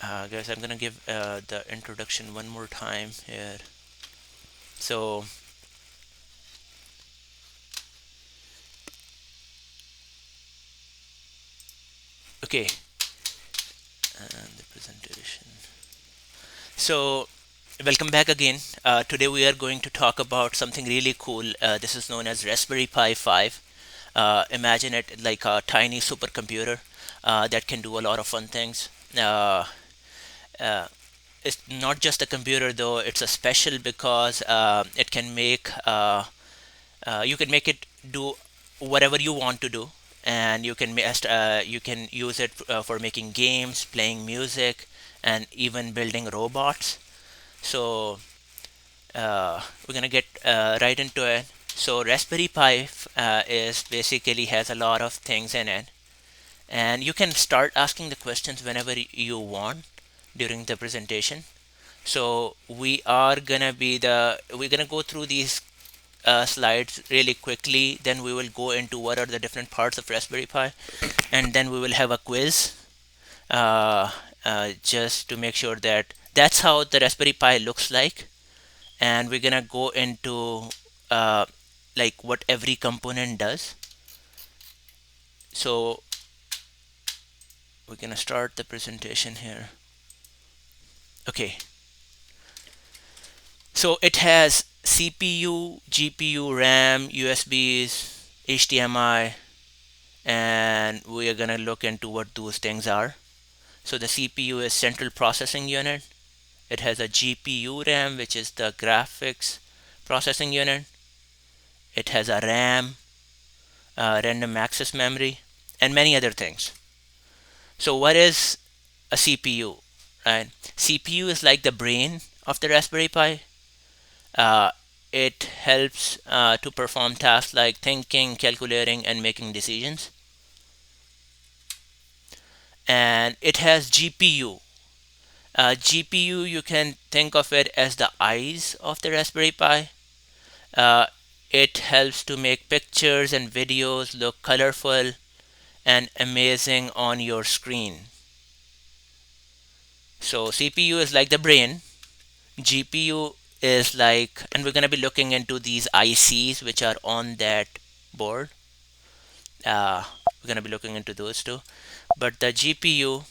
Guys, I'm gonna give the introduction one more time here. So, okay, and the presentation. So, welcome back again. Today we are going to talk about something really cool. This is known as Raspberry Pi 5. Imagine it like a tiny supercomputer that can do a lot of fun things. Uh, it's not just a computer though, it's a special because it can make you can make it do whatever you want to do, and you can use it for making games, playing music, and even building robots. So we're gonna get right into it. So Raspberry Pi is basically has a lot of things in it, and you can start asking the questions whenever you want during the presentation. So we're gonna go through these slides really quickly. Then we will go into what are the different parts of Raspberry Pi, and then we will have a quiz uh, just to make sure that that's how the Raspberry Pi looks like. And we're gonna go into uh, like what every component does. So we're gonna start the presentation here. Okay, so it has CPU, GPU, RAM, USBs, HDMI, and we are gonna look into what those things are. So the CPU is central processing unit. It has a GPU RAM, which is the graphics processing unit. It has a RAM, random access memory, and many other things. So what is a CPU? Right? CPU is like the brain of the Raspberry Pi. Uh, it helps to perform tasks like thinking, calculating, and making decisions. And it has GPU. GPU, you can think of it as the eyes of the Raspberry Pi. Uh, it helps to make pictures and videos look colorful and amazing on your screen. So CPU is like the brain, GPU is like, and we're going to be looking into these ICs which are on that board. We're going to be looking into those too. But the GPU,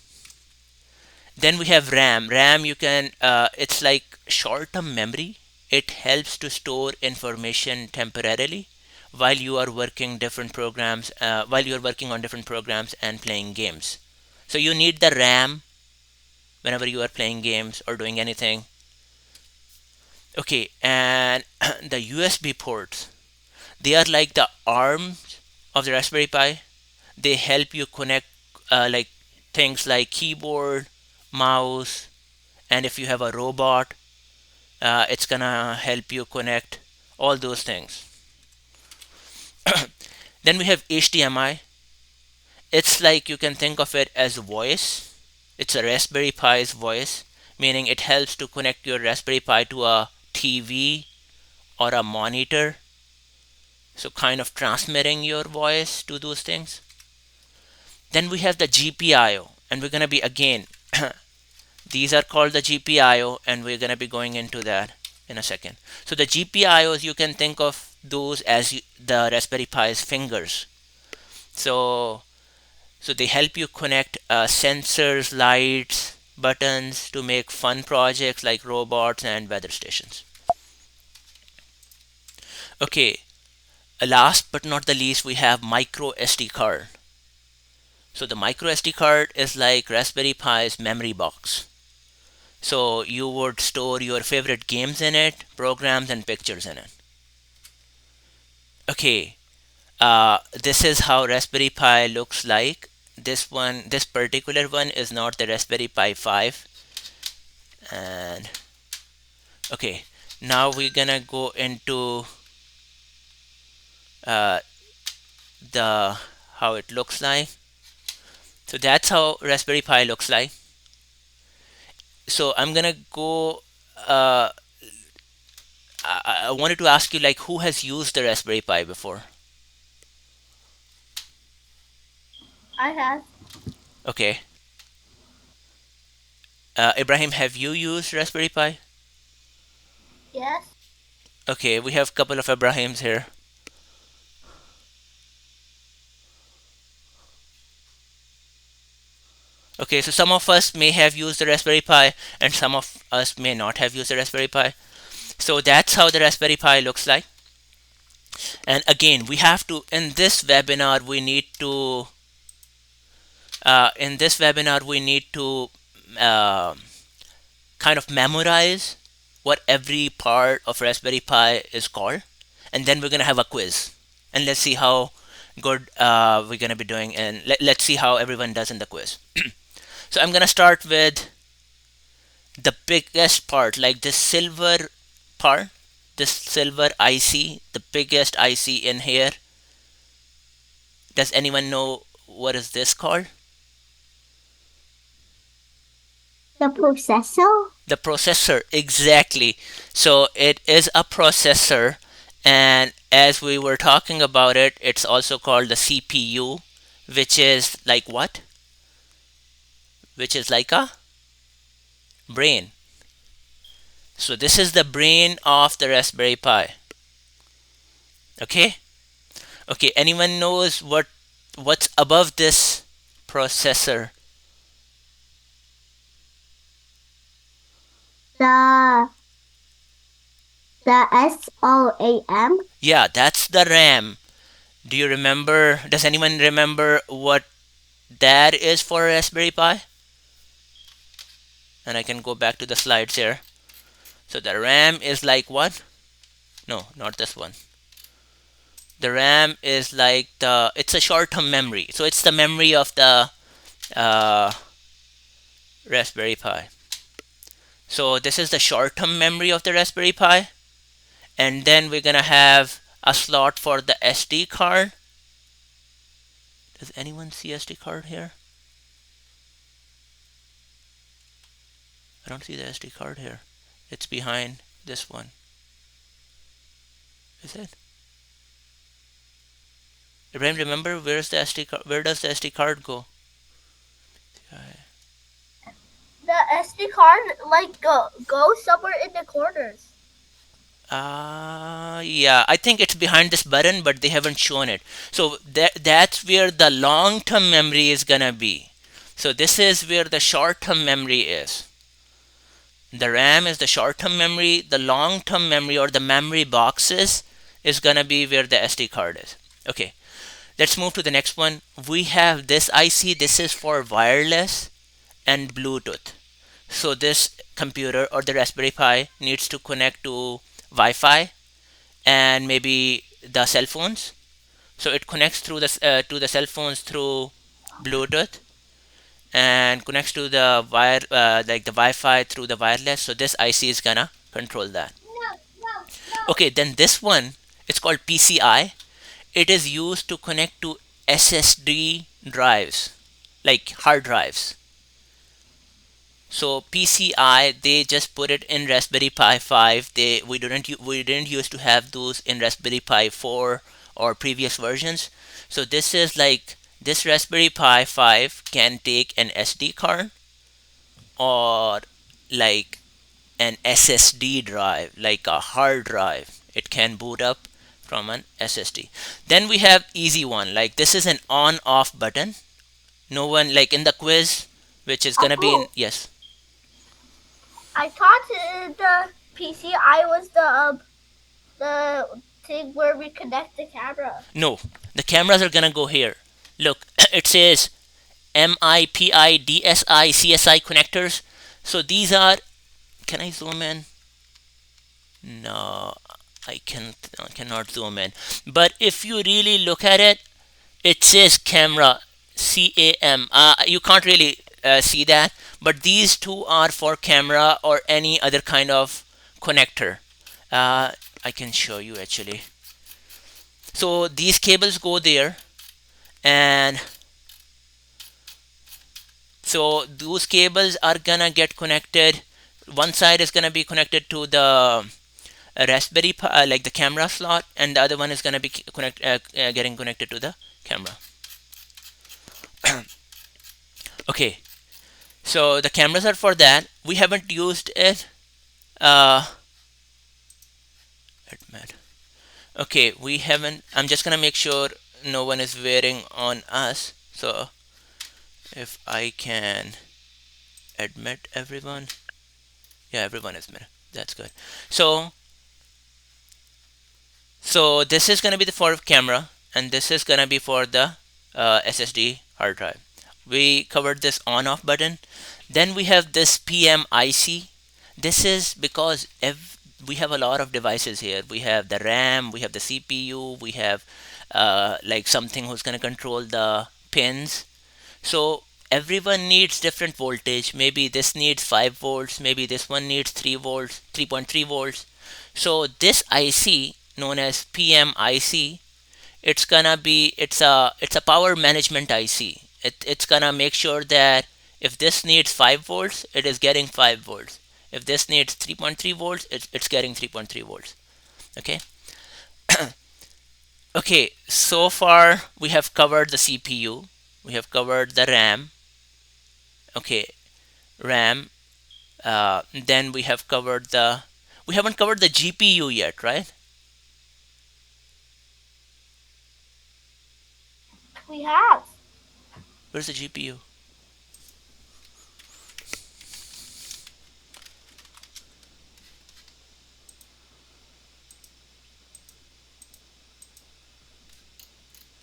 then we have RAM. RAM, you can, it's like short-term memory. It helps to store information temporarily while you are working different programs, while you are working on different programs and playing games. So you need the RAM whenever you are playing games or doing anything. Okay, and the USB ports, they are like the arms of the Raspberry Pi. They help you connect like things like keyboard, mouse, and if you have a robot, it's gonna help you connect all those things. Then we have HDMI. It's like you can think of it as voice. It's a Raspberry Pi's voice, meaning it helps to connect your Raspberry Pi to a TV or a monitor. So kind of transmitting your voice to those things. Then we have the GPIO, and we're gonna be again these are called the GPIO, and we're gonna be going into that in a second. So the GPIOs, you can think of those as the Raspberry Pi's fingers. So so they help you connect sensors, lights, buttons to make fun projects like robots and weather stations. Okay, last but not the least, we have micro SD card. So the micro SD card is like Raspberry Pi's memory box. So you would store your favorite games in it, programs and pictures in it. Okay, this is how Raspberry Pi looks like. This particular one is not the Raspberry Pi 5. And okay, now we're gonna go into uh, the how it looks like. So that's how Raspberry Pi looks like. So I'm gonna go. I wanted to ask you, like, who has used the Raspberry Pi before? I have. Okay, Ibrahim, have you used Raspberry Pi? Yes. Okay, we have a couple of Ibrahims here. Okay, so some of us may have used the Raspberry Pi, and some of us may not have used the Raspberry Pi. So that's how the Raspberry Pi looks like. And again, we have to in this webinar we need to uh, kind of memorize what every part of Raspberry Pi is called, and then we're gonna have a quiz, and let's see how good we're gonna be doing, and let's see how everyone does in the quiz. So I'm gonna start with the biggest part, like this silver part, this silver IC, the biggest IC in here. Does anyone know what is this called? The processor? The processor, exactly. So it is a processor, and as we were talking about it, it's also called the CPU, which is like what? Which is like a brain. So this is the brain of the Raspberry Pi. Okay? Okay, anyone knows what's above this processor? The the SOAM? Yeah, that's the RAM. Do you remember? Does anyone remember what that is for a Raspberry Pi? And I can go back to the slides here. So the RAM is like what? No, not this one. The RAM is like it's a short-term memory. So it's the memory of the uh, Raspberry Pi. So this is the short-term memory of the Raspberry Pi. And then we're gonna have a slot for the SD card. Does anyone see SD card here? I don't see the SD card here. It's behind this one. Is it? Ibrahim, remember where's the SD card? Where does the SD card go? The SD card like go somewhere in the corners. Yeah, I think it's behind this button, but they haven't shown it. So that's where the long-term memory is gonna be. So this is where the short-term memory is. The RAM is the short-term memory. The long-term memory or the memory boxes is gonna be where the SD card is. Okay, let's move to the next one. We have this IC. This is for wireless and Bluetooth. So this computer or the Raspberry Pi needs to connect to Wi-Fi and maybe the cell phones. So it connects through the to the cell phones through Bluetooth and connects to the wire like the Wi-Fi through the wireless. So this IC is gonna control that. Okay, then this one, it's called PCI. It is used to connect to SSD drives, like hard drives. So PCI, they just put it in Raspberry Pi 5. We didn't used to have those in Raspberry Pi 4 or previous versions. So this is like this Raspberry Pi 5 can take an SD card or like an SSD drive, like a hard drive. It can boot up from an SSD. Then we have easy one. Like this is an on off button. No one like in the quiz, which is gonna be in Uncle, yes. I thought the PCI was the thing where we connect the camera. No, the cameras are gonna go here. Look, it says MIPI DSI CSI connectors. So these are. Can I zoom in? No, I cannot zoom in. But if you really look at it, it says camera CAM. You can't really see that, but these two are for camera or any other kind of connector. I can show you actually. So these cables go there, and so those cables are gonna get connected. One side is gonna be connected to the Raspberry Pi, like the camera slot, and the other one is gonna be getting connected to the camera. Okay, So the cameras are for that. We haven't used it. Uh, admit. Okay, we haven't. I'm just gonna make sure no one is wearing on us. So if I can admit everyone, yeah, everyone is mirror. That's good. So this is gonna be the for camera, and this is gonna be for the SSD hard drive. We covered this on off button. Then we have this PMIC. This is because we have a lot of devices here. We have the RAM, we have the CPU, we have like something who's gonna control the pins. So everyone needs different voltage. Maybe this needs 5 volts, maybe this one needs 3 volts, 3.3 volts. So this IC known as PMIC, it's a power management IC. It's gonna make sure that if this needs 5 volts, it is getting 5 volts. If this needs 3.3 volts, it's getting 3.3 volts. Okay. Okay, so far we have covered the CPU, we have covered the RAM. Okay, RAM. Then we have covered the. We haven't covered the GPU yet, right? We have. Where's the GPU?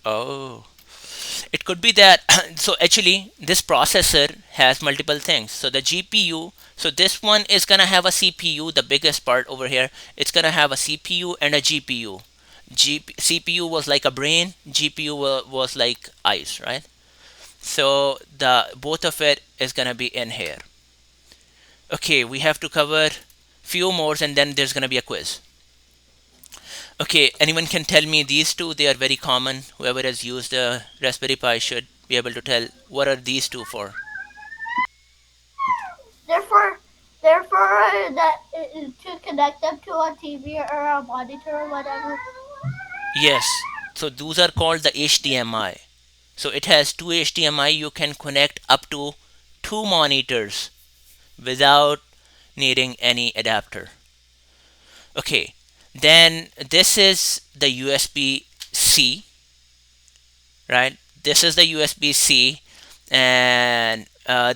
Oh, it could be that. So actually, this processor has multiple things. So the GPU. So this one is gonna have a CPU. The biggest part over here. It's gonna have a CPU and a GPU. CPU was like a brain. GPU was like eyes, right? So the both of it is gonna be in here. Okay, we have to cover few more, and then there's gonna be a quiz. Okay, anyone can tell me these two? They are very common. Whoever has used a Raspberry Pi should be able to tell what are these two for. Therefore, that to connect them to a TV or a monitor or whatever. Yes, so those are called the HDMI. So it has two HDMI. You can connect up to two monitors without needing any adapter. Okay, then this is the USB C, right? This is the USB C, and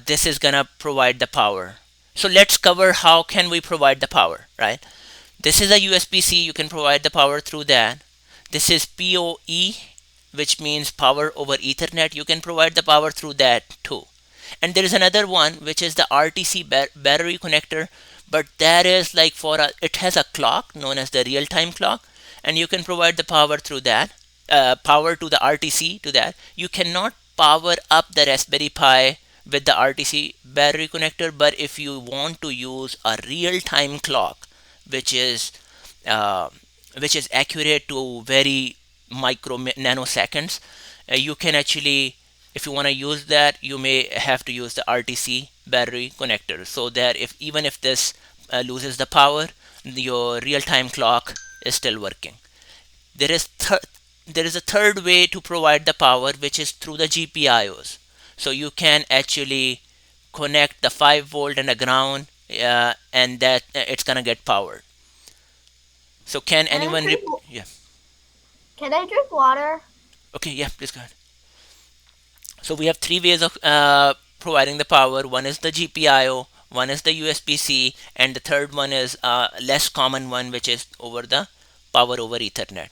this is gonna provide the power. So let's cover how can we provide the power, right? This is a USB C. You can provide the power through that. This is PoE, which means power over Ethernet. You can provide the power through that too. And there is another one which is the RTC battery connector, but that is like it has a clock known as the real time clock, and you can provide the power through that, power to the RTC to that. You cannot power up the Raspberry Pi with the RTC battery connector, but if you want to use a real time clock, which is uh, which is accurate to very micro nanoseconds, you can actually, if you want to use that, you may have to use the RTC battery connector, so that if even if this loses the power, your real-time clock is still working. There is there is a third way to provide the power, which is through the GPIOs. So you can actually connect the 5 volt and a ground, and that it's gonna get powered. So can Can I anyone drink? yeah. Can I drink water? Okay, yeah, please go ahead. So we have three ways of providing the power. One is the GPIO, one is the USB-C, and the third one is a less common one, which is over the power over Ethernet.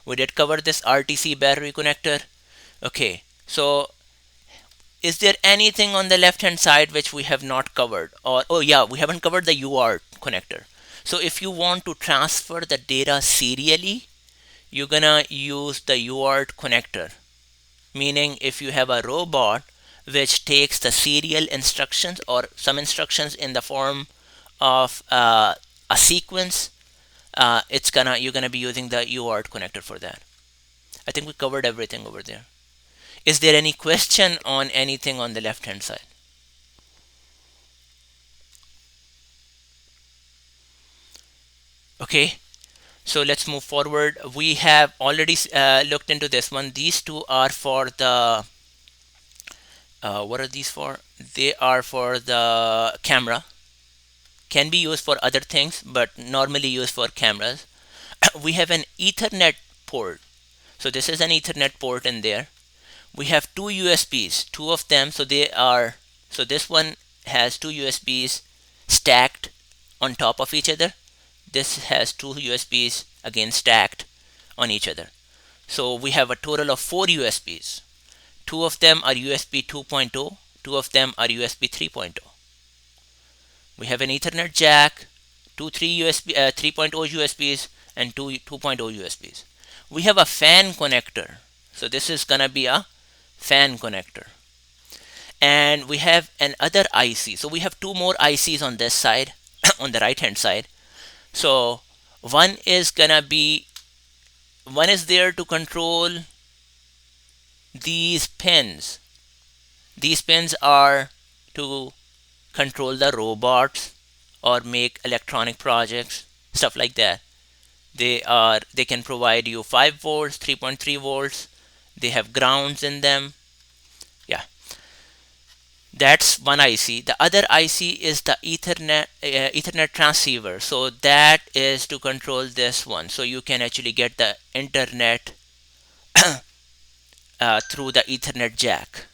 We did cover this RTC battery connector. Okay, so is there anything on the left hand side which we have not covered? Or, oh yeah, we haven't covered the UART connector. So if you want to transfer the data serially, you're gonna use the UART connector. Meaning if you have a robot which takes the serial instructions or some instructions in the form of a sequence, you're gonna be using the UART connector for that. I think we covered everything over there. Is there any question on anything on the left hand side? Okay, so let's move forward. We have already looked into this one. These two are for the what are these for? They are for the camera, can be used for other things, but normally used for cameras. We have an Ethernet port. So this is an Ethernet port in there. We have two USBs, two of them. So this one has two USBs stacked on top of each other. This has two USBs again stacked on each other. So we have a total of four USBs. Two of them are USB 2.0, two of them are USB 3.0. We have an Ethernet jack, two 3.0 USBs, and two 2.0 USBs. We have a fan connector. So this is gonna be a fan connector. And we have another IC. So we have two more ICs on this side, on the right hand side. So one is gonna be one is there to control these pins. These pins are to control the robots or make electronic projects, stuff like that. They can provide you 5 volts, 3.3 volts. They have grounds in them. Yeah, that's one IC. The other IC is the Ethernet transceiver. So that is to control this one. So you can actually get the internet through the Ethernet jack.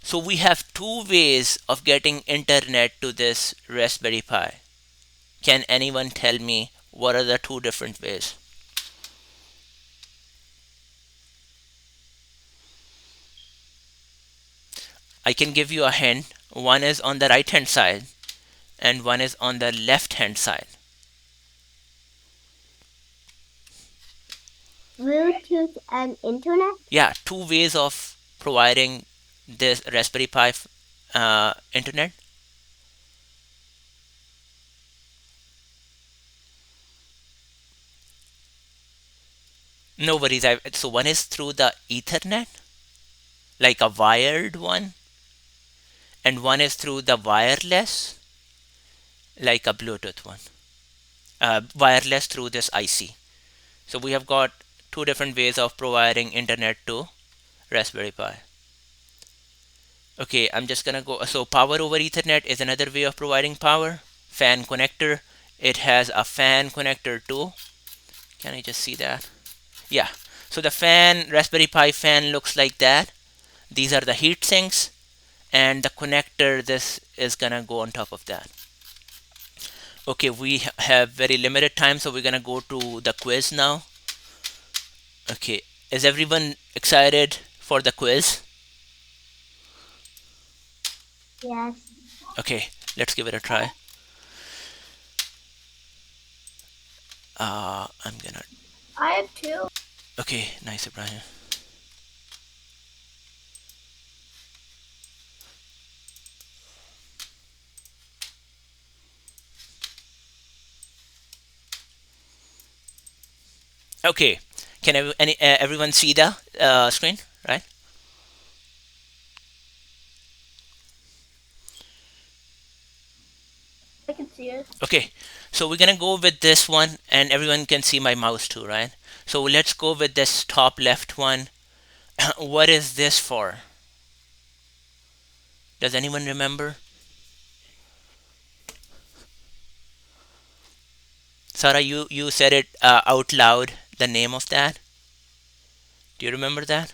So we have two ways of getting internet to this Raspberry Pi. Can anyone tell me what are the two different ways? I can give you a hint. One is on the right hand side and one is on the left hand side. Bluetooth and internet. Yeah, two ways of providing this Raspberry Pi internet. No worries. So one is through the Ethernet, like a wired one, and one is through the wireless, like a Bluetooth one. Wireless through this IC. So we have got two different ways of providing internet to Raspberry Pi. Okay, I'm just gonna go. So power over Ethernet is another way of providing power. Fan connector. It has a fan connector too. Can I just see that? Yeah. So the fan, Raspberry Pi fan looks like that. These are the heat sinks, and the connector. This is gonna go on top of that. Okay, we have very limited time, so we're gonna go to the quiz now. Okay, is everyone excited for the quiz? Yes. Okay, let's give it a try. I'm gonna. I have two. Okay, nice, Ibrahim. Okay, can everyone see the screen? Right? I can see it. Okay, so we're gonna go with this one, and everyone can see my mouse too, right? So let's go with this top left one. What is this for? Does anyone remember? Sarah, you said it out loud. The name of that. Do you remember that?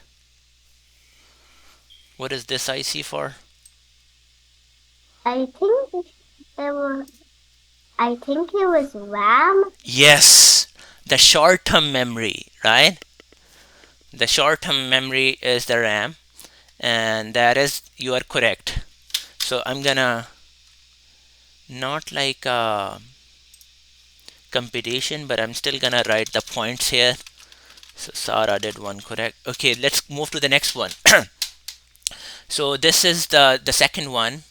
What is this IC for? I think it was. I think it was RAM. Yes, the short-term memory, right? The short-term memory is the RAM, and that is you are correct. So I'm gonna not like computation, but I'm still gonna write the points here. So Sarah did one correct. Okay, let's move to the next one. So this is the second one.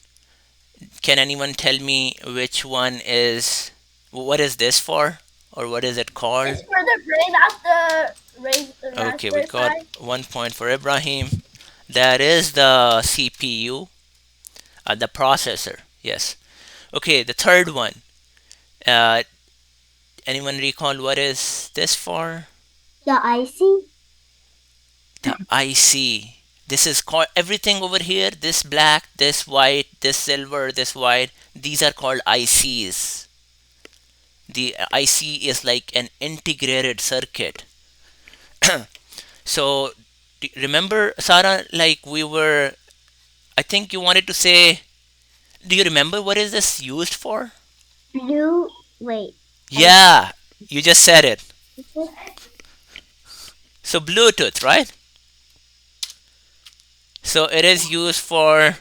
Can anyone tell me which one is what is this for, or what is it called? It's for the brain of the Okay, we Raspberry got Pi. 1 point for Ibrahim. That is the CPU, the processor. Yes. Okay, the third one. Uh, Anyone recall what is this for? The IC. The IC. This is called everything over here. This black, this white, this silver, this white. These are called ICs. The IC is like an integrated circuit. So remember, Sarah, like we were, I think you wanted to say, do you remember what is this used for? Blue. Wait. Yeah, you just said it. So Bluetooth, right? So it is used for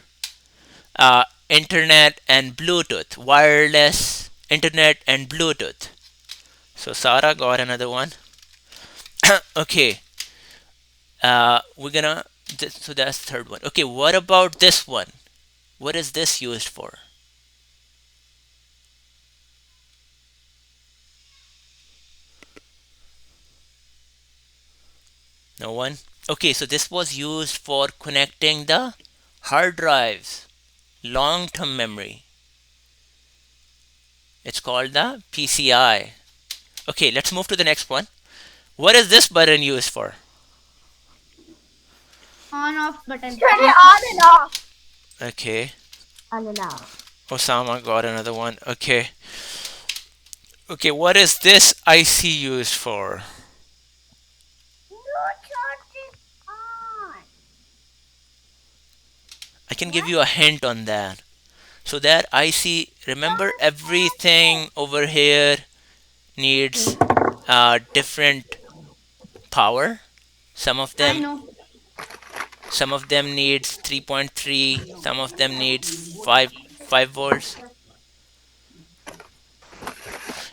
internet and Bluetooth, wireless internet and Bluetooth. So Sarah got another one. Okay, we're gonna. So that's the third one. Okay, what about this one? What is this used for? No one? Okay, so this was used for connecting the hard drives, long term memory. It's called the PCI. Okay, let's move to the next one. What is this button used for? On off button. Turn it on and off. Okay, On and off. Osama got another one. Okay, okay, what is this IC used for? No charging on. I can give What? you a hint on that. So that IC, remember everything over here needs different power. Some of I them know. some of them needs 3.3, some of them needs 5 volts.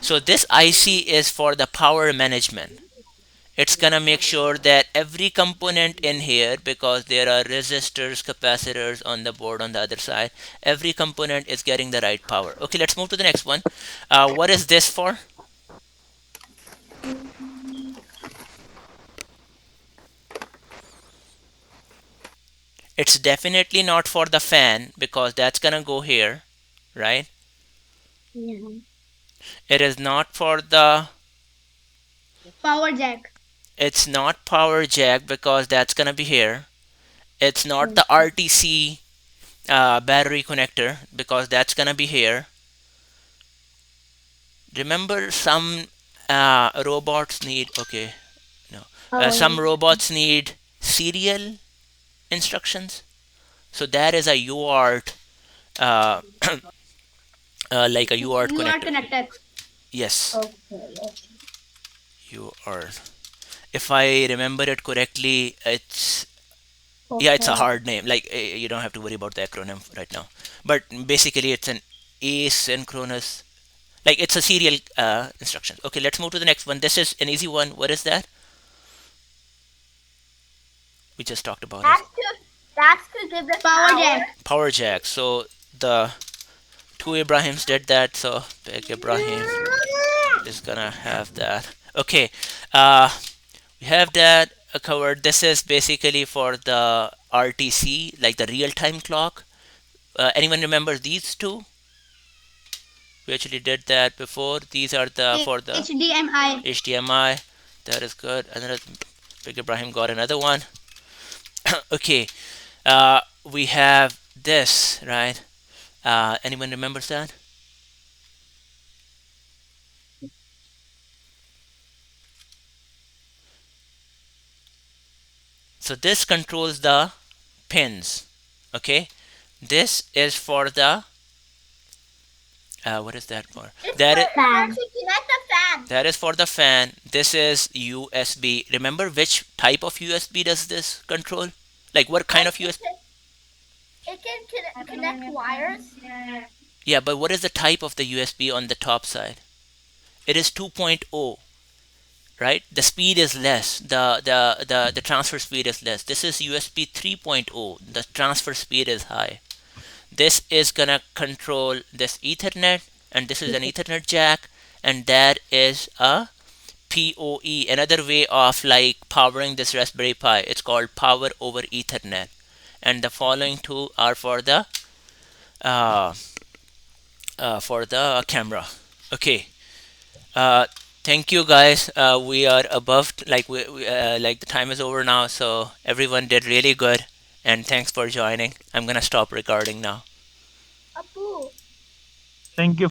So this IC is for the power management. It's gonna make sure that every component in here, because there are resistors, capacitors on the board on the other side, every component is getting the right power. Okay, let's move to the next one. What is this for? It's definitely not for the fan because that's gonna go here, right? Yeah. It is not for the, Power jack. it's not power jack because that's gonna be here. It's not the RTC battery connector because that's gonna be here. Remember some robots need, okay, no, some robots need serial instructions. So that is a UART, uh, like a UART You are connector. connected. Yes, Okay. UART. If I remember it correctly, it's, yeah, it's a Okay. hard name. Like you don't have to worry about the acronym right now. But basically, it's an asynchronous, like it's a serial instruction. Okay, let's move to the next one. This is an easy one. What is that? We just talked about it. That's to give the power jack. Power jack. So the two Ibrahims did that. So Big Ibrahim is gonna have that. Okay, we have that covered. This is basically for the RTC, like the real-time clock. Anyone remember these two? We actually did that before. These are the for the HDMI. HDMI. That is good. Another Big Ibrahim got another one. Okay, we have this, right? Anyone remembers that? So this controls the pins. Okay, this is for the what is that for? That is, Fan. Connect the fan. that is for the fan. This is USB. Remember which type of USB does this control? Like what kind of USB? It can connect wires. Yeah, but what is the type of the USB on the top side? It is 2.0, right? The speed is less. The transfer speed is less. This is USB 3.0. The transfer speed is high. This is gonna control this Ethernet, and this is an Ethernet jack, and that is a PoE, another way of like powering this Raspberry Pi. It's called Power over Ethernet, and the following two are uh, for the camera. Okay. Uh, Thank you guys. We are above, like like the time is over now, so everyone did really good. and thanks for joining. I'm gonna stop recording now. Apu. Thank you